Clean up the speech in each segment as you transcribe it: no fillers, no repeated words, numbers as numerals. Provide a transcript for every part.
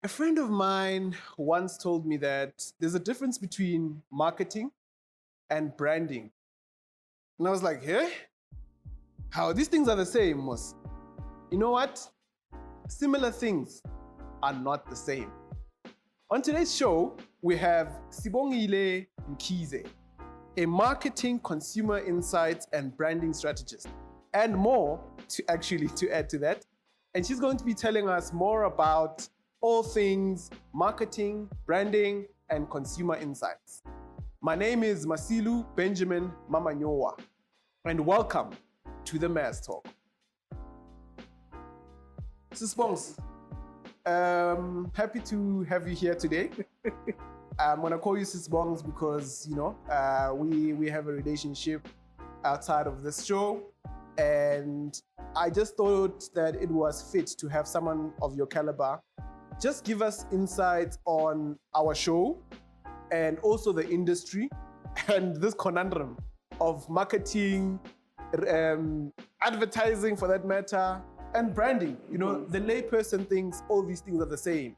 A friend of mine once told me that there's a difference between marketing and branding. And I was like, hey, how these things are the same, Mos? You know what? Similar things are not the same. On today's show, we have Sibongile Mkhize, a marketing, consumer insights, and branding strategist, and more to add to that. And she's going to be telling us more about all things marketing, branding, and consumer insights. My name is Masilu Benjamin Mamanyowa, and welcome to the Mass Talk. Sis Bongs, happy to have you here today. I'm gonna call you Sis Bongs because we have a relationship outside of this show, and I just thought that it was fit to have someone of your caliber just give us insights on our show and also the industry and this conundrum of marketing, advertising for that matter, and branding. You know, the layperson thinks all these things are the same.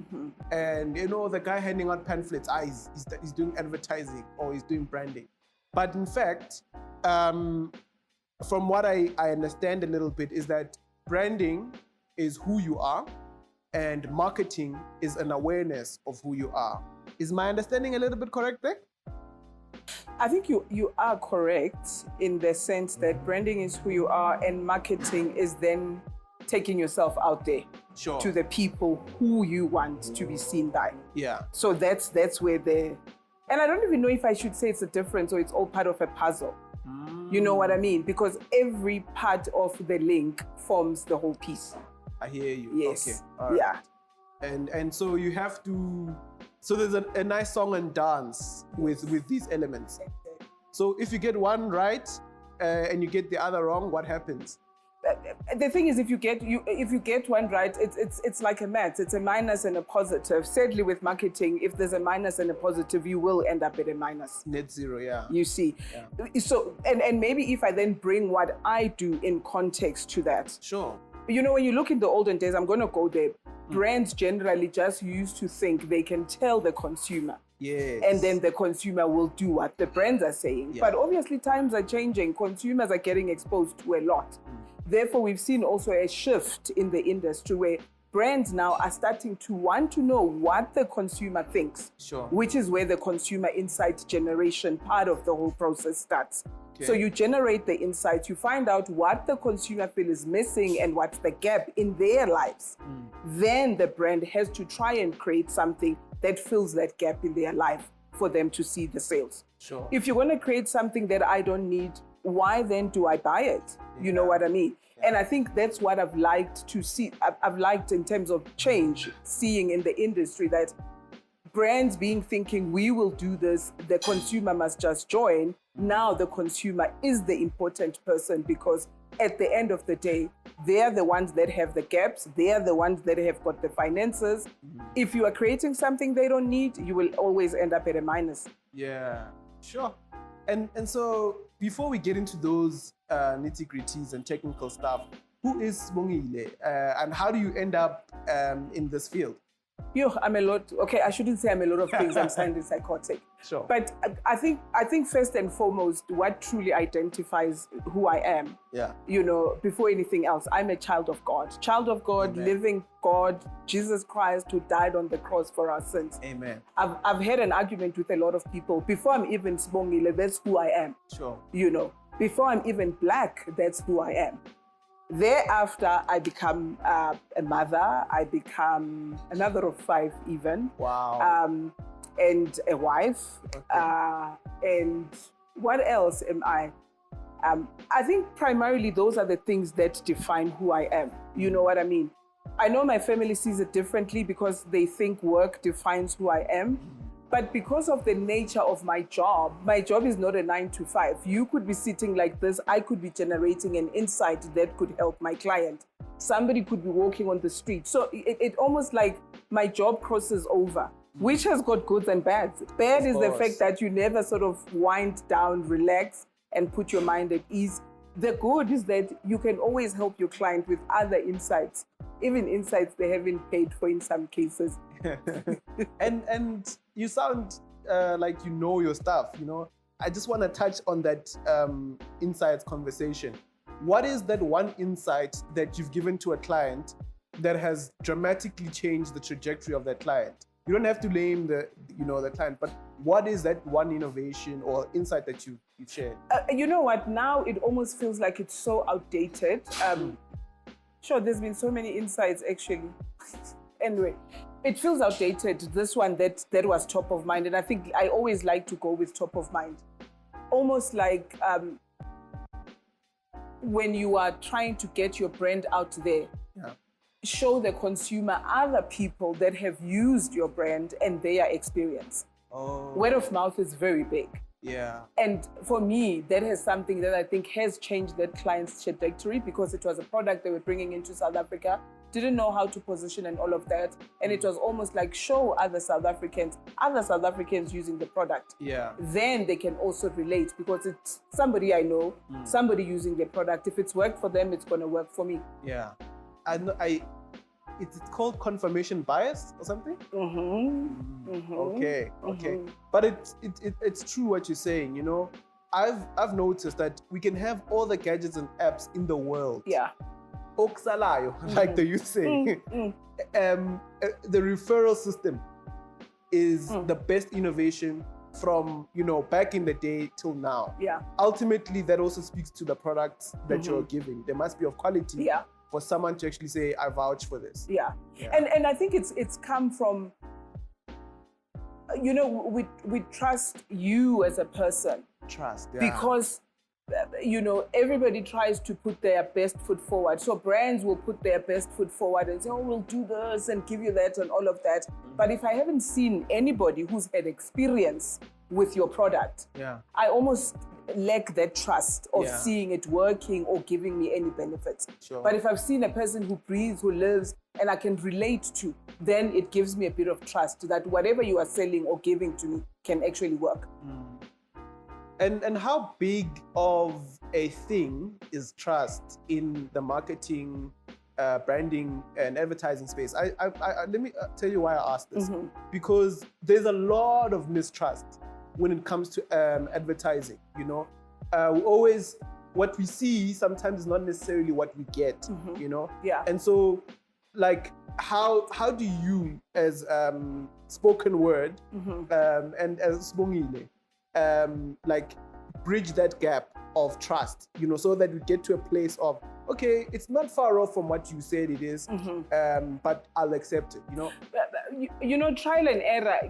And the guy handing out pamphlets, he's doing advertising or he's doing branding. But in fact, from what I understand a little bit is that branding is who you are, and marketing is an awareness of who you are. Is my understanding a little bit correct there? I think you are correct in the sense that branding is who you are and marketing is then taking yourself out there to the people who you want to be seen by. Yeah. So that's where and I don't even know if I should say it's a difference or it's all part of a puzzle. You know what I mean? Because every part of the link forms the whole piece. I hear you. Yes. Okay. All right. Yeah. And so you have to. So there's a nice song and dance with these elements. So if you get one right and you get the other wrong, what happens? The thing is, if you get one right, it's like a math. It's a minus and a positive. Sadly, with marketing, if there's a minus and a positive, you will end up at a minus. Net zero, yeah. You see. Yeah. So and maybe if I then bring what I do in context to that. Sure. When you look in the olden days, I'm going to go there. Brands generally just used to think they can tell the consumer. Yes. And then the consumer will do what the brands are saying. Yeah. But obviously times are changing. Consumers are getting exposed to a lot. Therefore, we've seen also a shift in the industry where brands now are starting to want to know what the consumer thinks. Sure. Which is where the consumer insight generation part of the whole process starts. Okay. So you generate the insights, you find out what the consumer feel is missing and what's the gap in their lives. Then the brand has to try and create something that fills that gap in their life for them to see the sales. Sure. If you're going to create something that I don't need, why then do I buy it? You know what I mean? Yeah. And I think that's what I've liked to see. I've liked in terms of change, seeing in the industry that brands thinking we will do this, the consumer must just join. Now the consumer is the important person because at the end of the day, they're the ones that have the gaps. They're the ones that have got the finances. If you are creating something they don't need, you will always end up at a minus. Yeah, sure. And so before we get into those nitty-gritties and technical stuff, who is Sibongile and how do you end up in this field? I'm a lot. Okay, I shouldn't say I'm a lot of things. I'm sounding psychotic. Sure. But I think first and foremost, what truly identifies who I am. Yeah. Before anything else, I'm a child of God. Child of God, Amen. Living God, Jesus Christ, who died on the cross for our sins. Amen. I've had an argument with a lot of people. Before I'm even Sibongile, that's who I am. Sure. Before I'm even black, that's who I am. Thereafter, I become a mother. I become a mother of 5 even. Wow. And a wife. Okay. And what else am I? I think primarily those are the things that define who I am. You know what I mean? I know my family sees it differently because they think work defines who I am. But because of the nature of my job is not a 9 to 5. You could be sitting like this. I could be generating an insight that could help my client. Somebody could be walking on the street. So it almost like my job crosses over, which has got goods and bads. Bad is the fact that you never sort of wind down, relax, and put your mind at ease. The good is that you can always help your client with other insights, even insights they haven't paid for in some cases. And you sound like you know your stuff, you know. I just want to touch on that insights conversation. What is that one insight that you've given to a client that has dramatically changed the trajectory of that client? You don't have to name the client, but what is that one innovation or insight that you've shared? You know what? Now it almost feels like it's so outdated. Sure, there's been so many insights actually. Anyway, it feels outdated. This one that was top of mind, and I think I always like to go with top of mind. Almost like when you are trying to get your brand out there. Yeah. Show the consumer other people that have used your brand and their experience. Oh. Word of mouth is very big. Yeah. And for me, that is something that I think has changed that client's trajectory, because it was a product they were bringing into South Africa, didn't know how to position and all of that. And it was almost like show other South Africans using the product. Yeah. Then they can also relate, because it's somebody I know, somebody using the product. If it's worked for them, it's going to work for me. Yeah. It's called confirmation bias or something? Okay. But it's true what you're saying, you know. I've noticed that we can have all the gadgets and apps in the world. Yeah. Oksalayo, like they used to say. The referral system is the best innovation from, you know, back in the day till now. Yeah. Ultimately, that also speaks to the products that you're giving. They must be of quality. Yeah. For someone to actually say, I vouch for this. Yeah. And I think it's come from, you know, we trust you as a person. Trust, yeah. Because, you know, everybody tries to put their best foot forward. So brands will put their best foot forward and say, oh, we'll do this and give you that and all of that. But if I haven't seen anybody who's had experience with your product, I almost lack that trust of seeing it working or giving me any benefits. Sure. But if I've seen a person who breathes, who lives, and I can relate to, then it gives me a bit of trust that whatever you are selling or giving to me can actually work. And how big of a thing is trust in the marketing, branding, and advertising space? I let me tell you why I asked this. Because there's a lot of mistrust when it comes to advertising, you know. What we see sometimes is not necessarily what we get, you know. Yeah. And so, like, how do you, as spoken word and as Sibongile, like, bridge that gap of trust, you know, so that we get to a place of, okay, it's not far off from what you said it is, but I'll accept it, you know. You know, trial and error.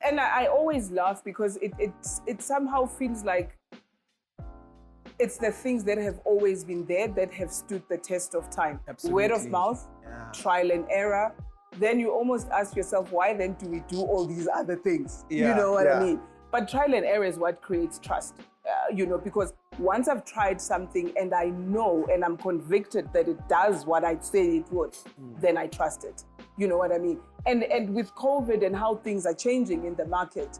And I always laugh because it somehow feels like it's the things that have always been there that have stood the test of time. Absolutely. Word of mouth, trial and error. Then you almost ask yourself, why then do we do all these other things? You know what I mean? But trial and error is what creates trust, you know, because once I've tried something and I know and I'm convicted that it does what I say it would, then I trust it. You know what I mean? And with COVID and how things are changing in the market,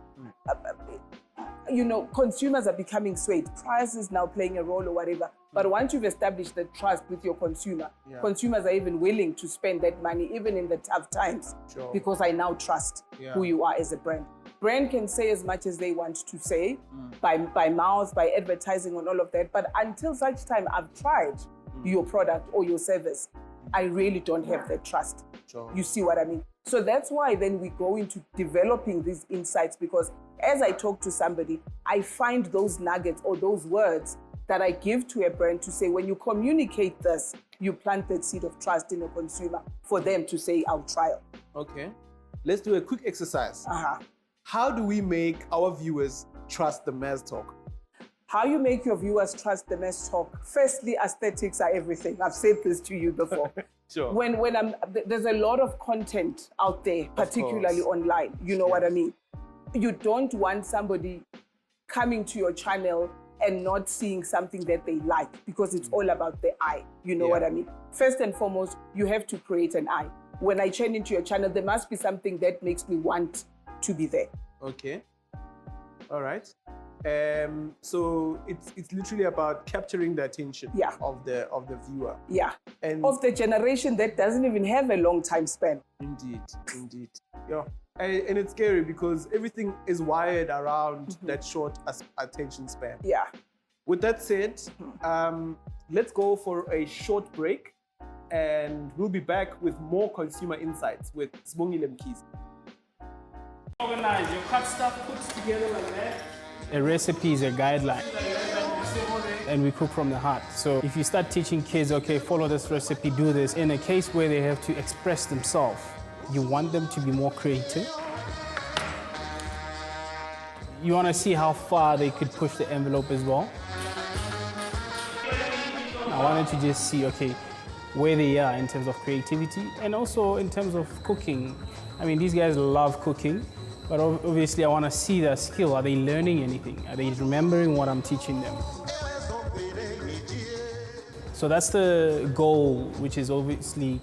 you know, consumers are becoming swayed. Price is now playing a role or whatever. But once you've established the trust with your consumer, consumers are even willing to spend that money, even in the tough times, because I now trust who you are as a brand. Brand can say as much as they want to say, by mouth, by advertising and all of that. But until such time I've tried your product or your service, I really don't have that trust. You see what I mean? So that's why then we go into developing these insights, because as I talk to somebody, I find those nuggets or those words that I give to a brand to say, when you communicate this, you plant that seed of trust in a consumer for them to say, I'll try it. Okay. Let's do a quick exercise. How do we make our viewers trust the Maz Talk? How you make your viewers trust the Maz Talk? Firstly, aesthetics are everything. I've said this to you before. When there's a lot of content out there, particularly online. You know what I mean? You don't want somebody coming to your channel and not seeing something that they like, because it's all about the eye. You know what I mean? First and foremost, you have to create an eye. When I tune into your channel, there must be something that makes me want to be there. Okay. All right. So it's literally about capturing the attention Yeah. of the viewer. Yeah. And Of the generation that doesn't even have a long time span. indeed. Yeah. And it's scary because everything is wired around that short attention span. Yeah. With that said, let's go for a short break, and we'll be back with more consumer insights with Sibongile Mkhize. Organize your cut stuff, put together like that. A recipe is a guideline, and we cook from the heart. So if you start teaching kids, okay, follow this recipe, do this, in a case where they have to express themselves, you want them to be more creative. You want to see how far they could push the envelope as well. I wanted to just see, okay, where they are in terms of creativity and also in terms of cooking. I mean, these guys love cooking, but obviously I want to see their skill. Are they learning anything? Are they remembering what I'm teaching them? So that's the goal, which is obviously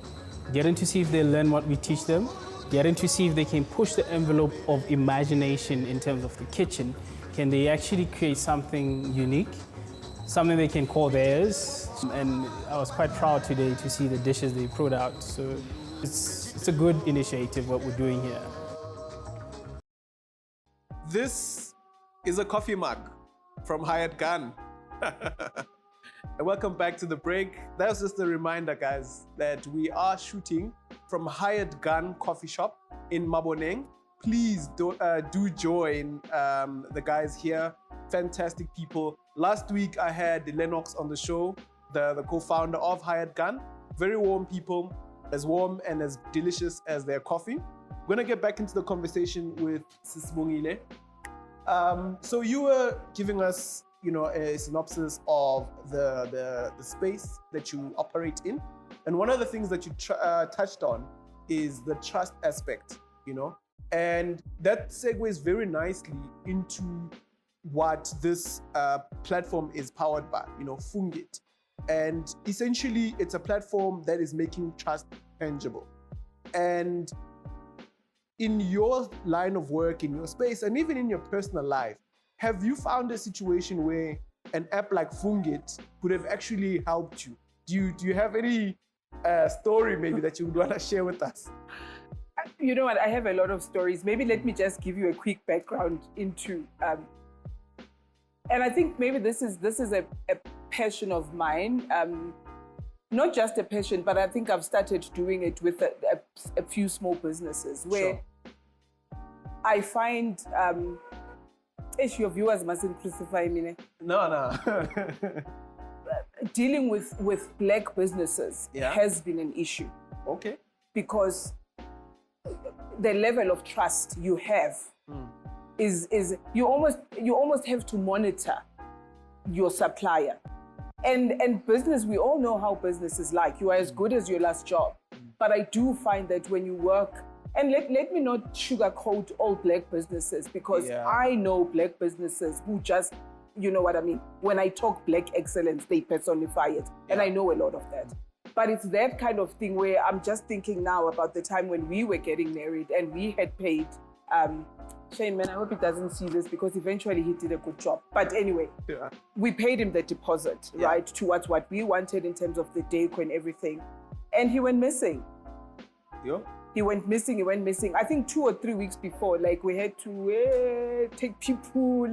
getting to see if they learn what we teach them, getting to see if they can push the envelope of imagination in terms of the kitchen. Can they actually create something unique, something they can call theirs? And I was quite proud today to see the dishes they put out. So it's a good initiative what we're doing here. This is a coffee mug from Hired Gun. And welcome back to the break. That's just a reminder, guys, that we are shooting from Hired Gun Coffee Shop in Maboneng. Please do join the guys here. Fantastic people. Last week I had Lennox on the show, the co-founder of Hired Gun. Very warm people, as warm and as delicious as their coffee. We're gonna get back into the conversation with Sibongile. So you were giving us, a synopsis of the space that you operate in, and one of the things that you touched on is the trust aspect, and that segues very nicely into what this platform is powered by, Fungit, and essentially it's a platform that is making trust tangible. And in your line of work, in your space, and even in your personal life, have you found a situation where an app like Fungit could have actually helped you? Do you have any story maybe that you would want to share with us? You know what? I have a lot of stories. Maybe let me just give you a quick background into. And I think maybe this is a passion of mine. Not just a passion, but I think I've started doing it with a few small businesses where I find. Your viewers mustn't crucify me. No. Dealing with Black businesses has been an issue. Okay. Because the level of trust you have is you almost have to monitor your supplier. And business, we all know how business is like. You are as good as your last job. But I do find that when you work, and let me not sugarcoat all Black businesses, because I know Black businesses who just, you know what I mean? When I talk Black excellence, they personify it. And I know a lot of that. But it's that kind of thing where I'm just thinking now about the time when we were getting married and we had paid, Shane, man, I hope he doesn't see this because eventually he did a good job. But anyway, we paid him the deposit, right, towards what we wanted in terms of the decor and everything. And he went missing. He went missing. I think 2 or 3 weeks before, like we had to take people,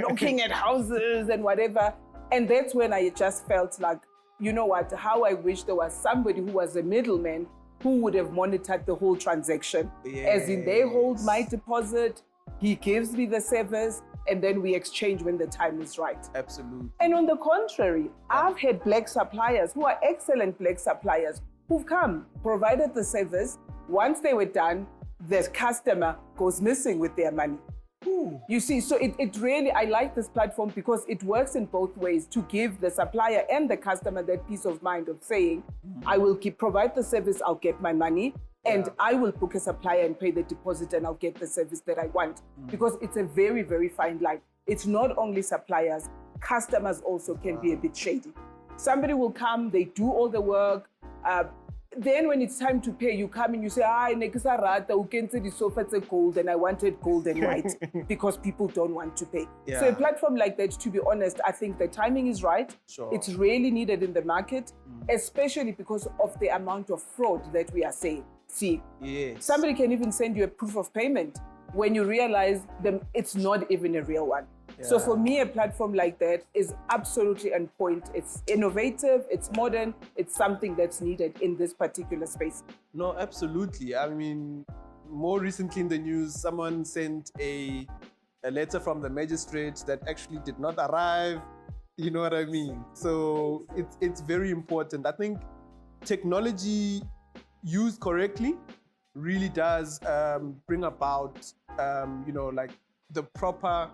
looking at houses and whatever. And that's when I just felt like, you know what, how I wish there was somebody who was a middleman who would have monitored the whole transaction. As in, they hold my deposit, he gives me the service, and then we exchange when the time is right. Absolutely. And on the contrary, I've had Black suppliers who are excellent Black suppliers who've come, provided the service. Once they were done, the customer goes missing with their money. Ooh. You see, so it really, I like this platform because it works in both ways to give the supplier and the customer that peace of mind of saying, I will provide the service, I'll get my money, and I will book a supplier and pay the deposit and I'll get the service that I want. Because it's a very, very fine line. It's not only suppliers, customers also can be a bit shady. Somebody will come, they do all the work, then when it's time to pay, you come and you say, nekisarata, ukentse the sofa tse gold, and I wanted gold and white because people don't want to pay. Yeah. So a platform like that, to be honest, I think the timing is right. Sure. It's really needed in the market, especially because of the amount of fraud that we are seeing. See, Yes. somebody can even send you a proof of payment when you realize it's not even a real one. So Yeah. for me, a platform like that is absolutely on point. It's innovative, it's modern, it's something that's needed in this particular space. No, absolutely. I mean, more recently in the news, someone sent a letter from the magistrate that actually did not arrive. You know what I mean? So it's very important. I think technology used correctly really does bring about, like the proper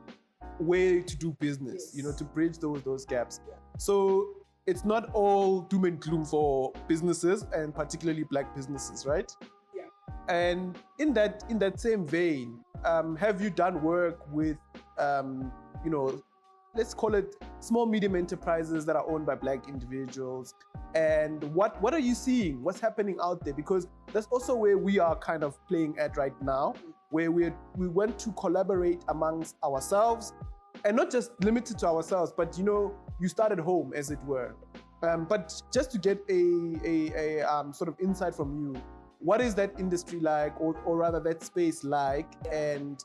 way to do business, to bridge those gaps. So it's not all doom and gloom for businesses, and particularly Black businesses, right? Yeah. And in that same vein, have you done work with, let's call it small, medium enterprises that are owned by Black individuals? And what are you seeing? What's happening out there? Because that's also where we are kind of playing at right now, where we want to collaborate amongst ourselves, and not just limited to ourselves, but you start at home, as it were. But just to get a sort of insight from you, what is that industry like, or rather that space like, and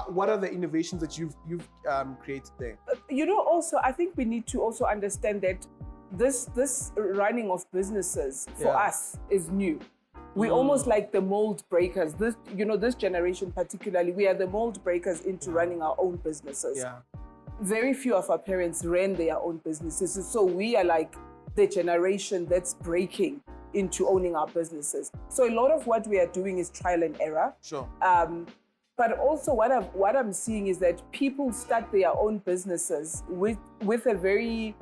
what are the innovations that you've created there? Also, I think we need to also understand that this running of businesses for us is new. We almost like the mold breakers. This generation particularly, we are the mold breakers into running our own businesses. Yeah. Very few of our parents ran their own businesses. So we are like the generation that's breaking into owning our businesses. So a lot of what we are doing is trial and error. Sure. But also what I'm seeing is that people start their own businesses with a very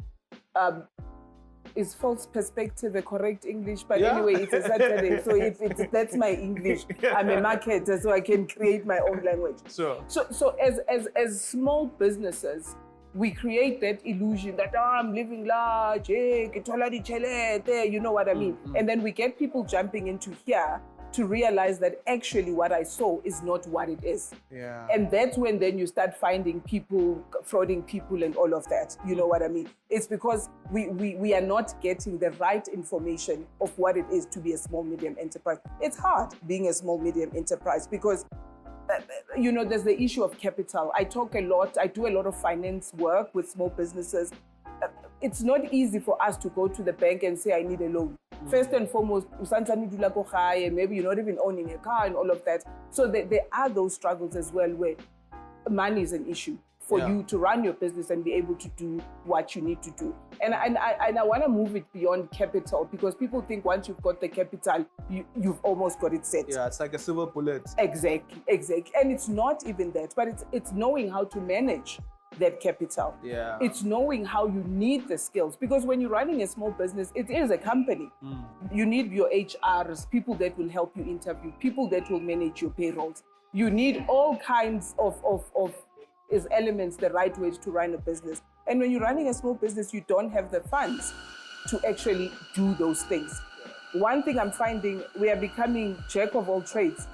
is false perspective a correct English? But anyway, it's a Saturday, so that's my English. I'm a marketer, so I can create my own language. Sure. So as small businesses, we create that illusion that I'm living large, you know what I mean? And then we get people jumping into here to realize that actually what I saw is not what it is. Yeah. And that's when then you start finding people, frauding people and all of that. You know what I mean? It's because we are not getting the right information of what it is to be a small, medium enterprise. It's hard being a small, medium enterprise because there's the issue of capital. I talk a lot, I do a lot of finance work with small businesses. It's not easy for us to go to the bank and say, I need a loan. First and foremost, maybe you're not even owning a car and all of that. So there are those struggles as well where money is an issue for you to run your business and be able to do what you need to do. And I want to move it beyond capital because people think once you've got the capital, you've almost got it set. Yeah, it's like a silver bullet. Exactly. And it's not even that, but it's knowing how to manage that capital. Yeah. It's knowing how you need the skills because when you're running a small business, it is a company. You need your HRs, people that will help you interview, people that will manage your payrolls. You need all kinds of elements, the right ways to run a business. And when you're running a small business, you don't have the funds to actually do those things. One thing I'm finding, we are becoming jack of all trades.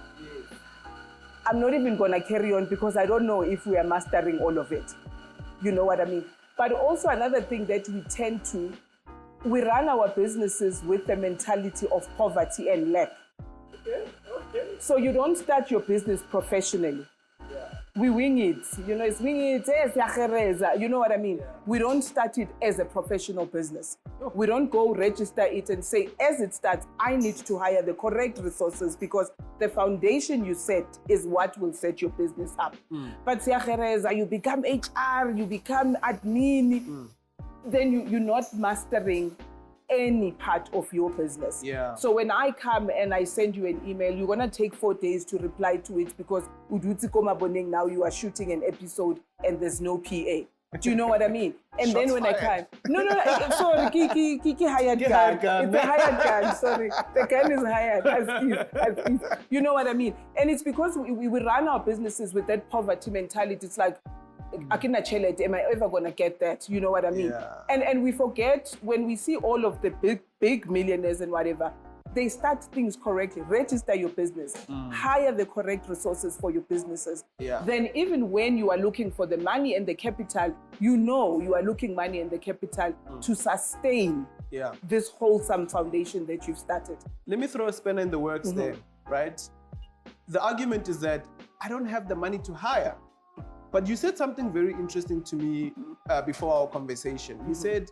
I'm not even gonna carry on because I don't know if we are mastering all of it. You know what I mean? But also another thing that we run our businesses with the mentality of poverty and lack. Okay. So you don't start your business professionally. We wing it, it's wing it, you know what I mean? We don't start it as a professional business. We don't go register it and say, as it starts, I need to hire the correct resources because the foundation you set is what will set your business up. But you become HR, you become admin, then you're not mastering any part of your business. Yeah. So when I come and I send you an email, you're gonna take 4 days to reply to it because now you are shooting an episode and there's no PA. Do you know what I mean? And Shots then when fired. I come, sorry, Kiki hired gun. It's a hired gun, sorry. The gun is hired, as is. You know what I mean? And it's because we run our businesses with that poverty mentality. It's like, am I ever gonna get that? You know what I mean? Yeah. And we forget when we see all of the big millionaires and whatever, they start things correctly, register your business, hire the correct resources for your businesses, Yeah. then even when you are looking for the money and the capital, you know you are looking money and the capital to sustain Yeah. this wholesome foundation that you've started. Let me throw a spanner in the works there, right? The argument is that I don't have the money to hire. But you said something very interesting to me before our conversation. You said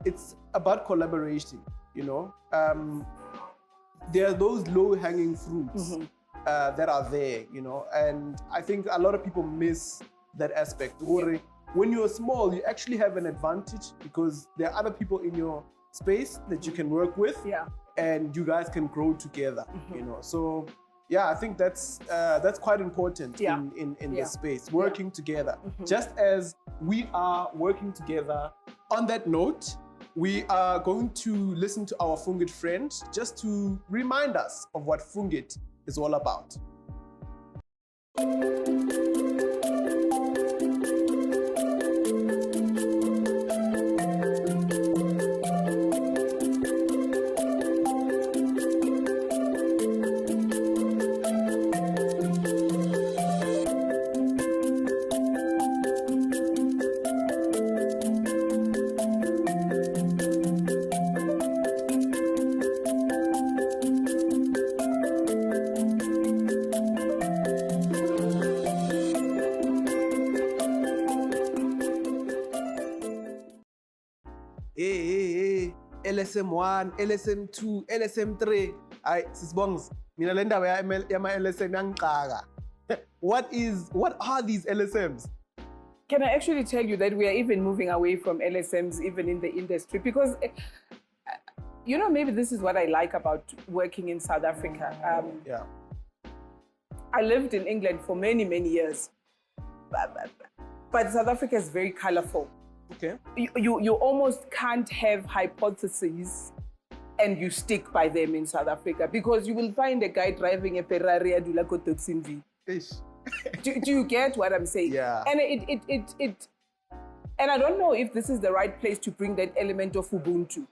it's about collaboration, you know? There are those low-hanging fruits that are there, you know? And I think a lot of people miss that aspect. When you're small, you actually have an advantage because there are other people in your space that you can work with, and you guys can grow together, you know? So yeah, I think that's quite important in this space, working together. Just as we are working together. On that note, we are going to listen to our Fungit friend just to remind us of what Fungit is all about. Hey, LSM1, LSM2, LSM3. Sibongile, mina le ndaba yama LSM yangiqaka. What are these LSMs? Can I actually tell you that we are even moving away from LSMs even in the industry? Because, you know, maybe this is what I like about working in South Africa. I lived in England for many, many years. But South Africa is very colorful. Okay. You almost can't have hypotheses and you stick by them in South Africa, because you will find a guy driving a Ferrari adula ko Toxinvi. Do you get what I'm saying? Yeah. And and I don't know if this is the right place to bring that element of Ubuntu.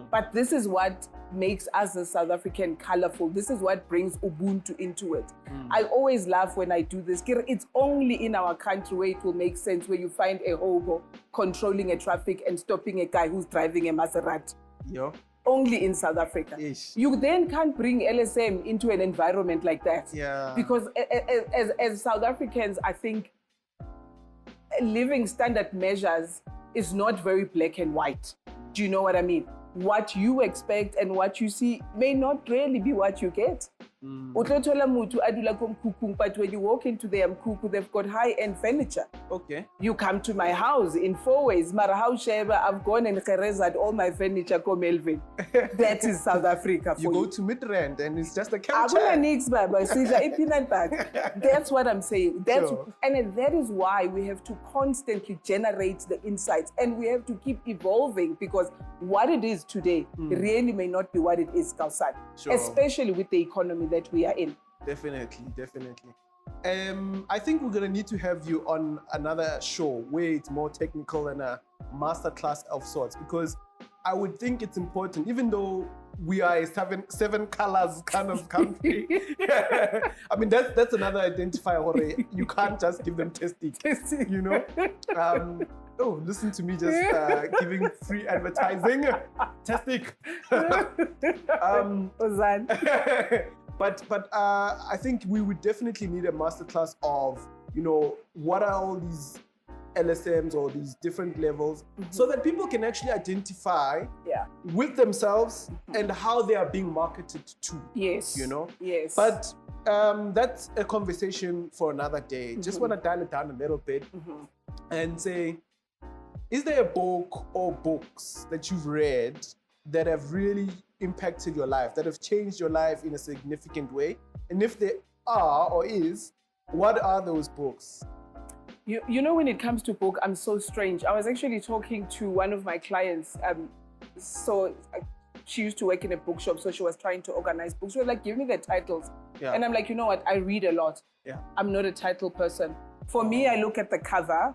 But this is what makes us as South African colorful. This is what brings Ubuntu into it. I always laugh when I do this. It's only in our country where it will make sense, where you find a hobo controlling a traffic and stopping a guy who's driving a Maserati. Yeah. Only in South Africa. You then can't bring LSM into an environment like that. Yeah. Because as South Africans, I think living standard measures is not very black and white. Do you know what I mean? What you expect and what you see may not really be what you get. But when you walk into their mkuku, they've got high-end furniture. Okay. You come to my house in 4 ways. Mara how Sheba, I've gone and gerezad all my furniture come Melvin. That is South Africa for you. You go to Midrand and it's just a couch. That's what I'm saying. And that is why we have to constantly generate the insights, and we have to keep evolving, because what it is today really may not be what it is outside, especially with the economy that we are in. Definitely. I think we're gonna need to have you on another show where it's more technical and a masterclass of sorts, because I would think it's important, even though we are a seven colors kind of country. I mean, that's another identifier. You can't just give them testing, you know. Oh, listen to me just giving free advertising. Testing. But I think we would definitely need a masterclass of, you know, what are all these LSMs or these different levels, so that people can actually identify with themselves and how they are being marketed to. Yes. You know? Yes. But that's a conversation for another day. Just want to dial it down a little bit and say, is there a book or books that you've read that have really impacted your life, that have changed your life in a significant way? And if they are or is, what are those books? You know, when it comes to book, I'm so strange. I was actually talking to one of my clients. She used to work in a bookshop, so she was trying to organize books. She was like, give me the titles. Yeah. And I'm like, you know what? I read a lot. Yeah. I'm not a title person. For me, I look at the cover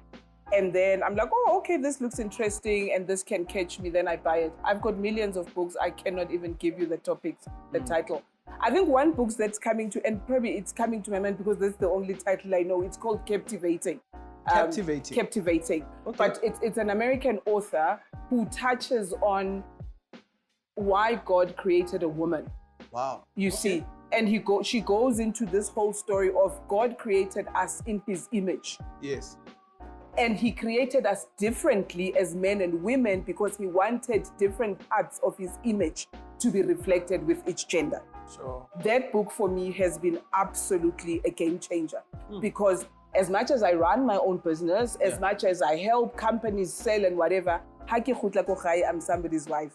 And then I'm like, oh, okay, this looks interesting and this can catch me. Then I buy it. I've got millions of books. I cannot even give you the topics, the title. I think one book that's coming to, and probably it's coming to my mind because that's the only title I know. It's called Captivating. Captivating. Okay. But it's an American author who touches on why God created a woman. Wow. You see, and she goes into this whole story of God created us in His image. Yes. And He created us differently as men and women because He wanted different parts of His image to be reflected with each gender. Sure. That book for me has been absolutely a game changer because as much as I run my own business, as much as I help companies sell and whatever, I'm somebody's wife.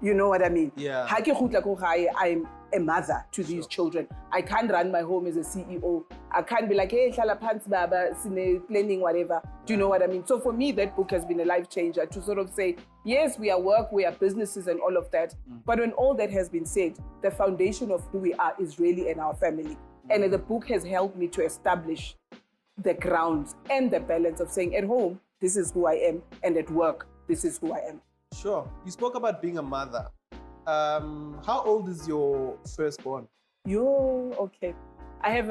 You know what I mean? Yeah. I'm a mother to these children. I can't run my home as a CEO. I can't be like, hey, hlala phansi baba, sine planning, whatever. Do you know what I mean? So for me, that book has been a life changer to sort of say, yes, we are work, we are businesses and all of that. But when all that has been said, the foundation of who we are is really in our family. And the book has helped me to establish the grounds and the balance of saying at home, this is who I am, and at work, this is who I am. Sure. You spoke about being a mother. How old is your firstborn? Okay. I've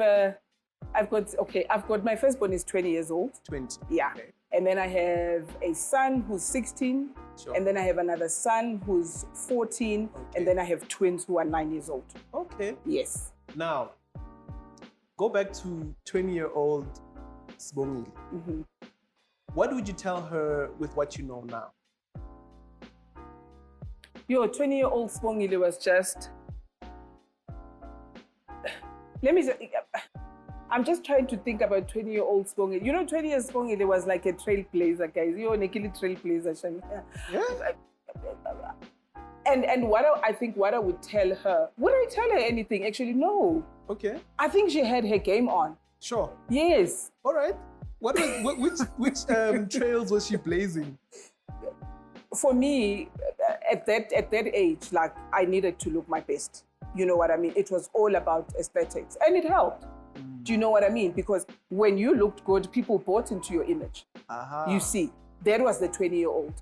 got my firstborn is 20 years old. 20. Yeah. Okay. And then I have a son who's 16. Sure. And then I have another son who's 14. And then I have twins who are 9 years old. Okay. Yes. Now, go back to 20-year-old Sibongile. What would you tell her with what you know now? 20-year-old Sibongile was just... I'm just trying to think about 20-year-old Sibongile. 20-year-old Sibongile was like a trailblazer, guys. You're a trailblazer, Shani. Yeah. And what I would tell her, would I tell her anything? Actually, no. Okay. I think she had her game on. Sure. Yes. All right. Which trails was she blazing? For me, at that age, like I needed to look my best. You know what I mean? It was all about aesthetics, and it helped. Do you know what I mean? Because when you looked good, people bought into your image. You see, that was the 20-year-old.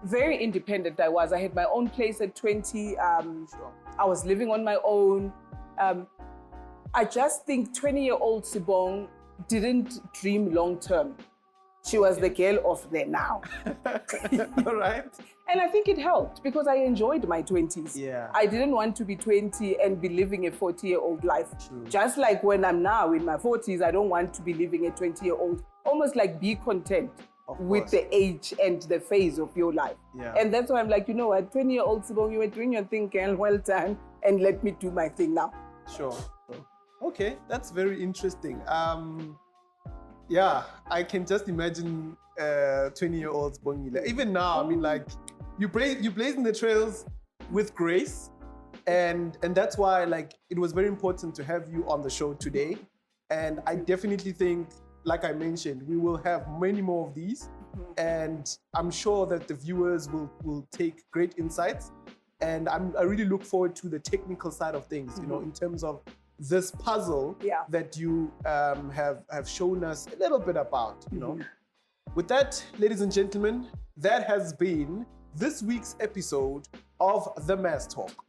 Very independent I was. I had my own place at 20. I was living on my own. I just think 20-year-old Sibong didn't dream long term. She was the girl of the now. All right. And I think it helped because I enjoyed my 20s. Yeah. I didn't want to be 20 and be living a 40-year-old life. True. Just like when I'm now in my 40s, I don't want to be living a 20-year-old. Almost like be content with the age and the phase of your life. Yeah. And that's why I'm like, you know what, 20-year-old Sibong, you were doing your thing, girl, well done, and let me do my thing now. Sure. Okay, that's very interesting. Yeah, I can just imagine 20-year-old Sibongile. Even now, I mean, like, you blazing the trails with grace, and that's why, like, it was very important to have you on the show today. And I definitely think, like I mentioned, we will have many more of these, and I'm sure that the viewers will take great insights. And I really look forward to the technical side of things, you know, in terms of this puzzle that you have shown us a little bit about, you know. With that, ladies and gentlemen, that has been this week's episode of The Mass Talk.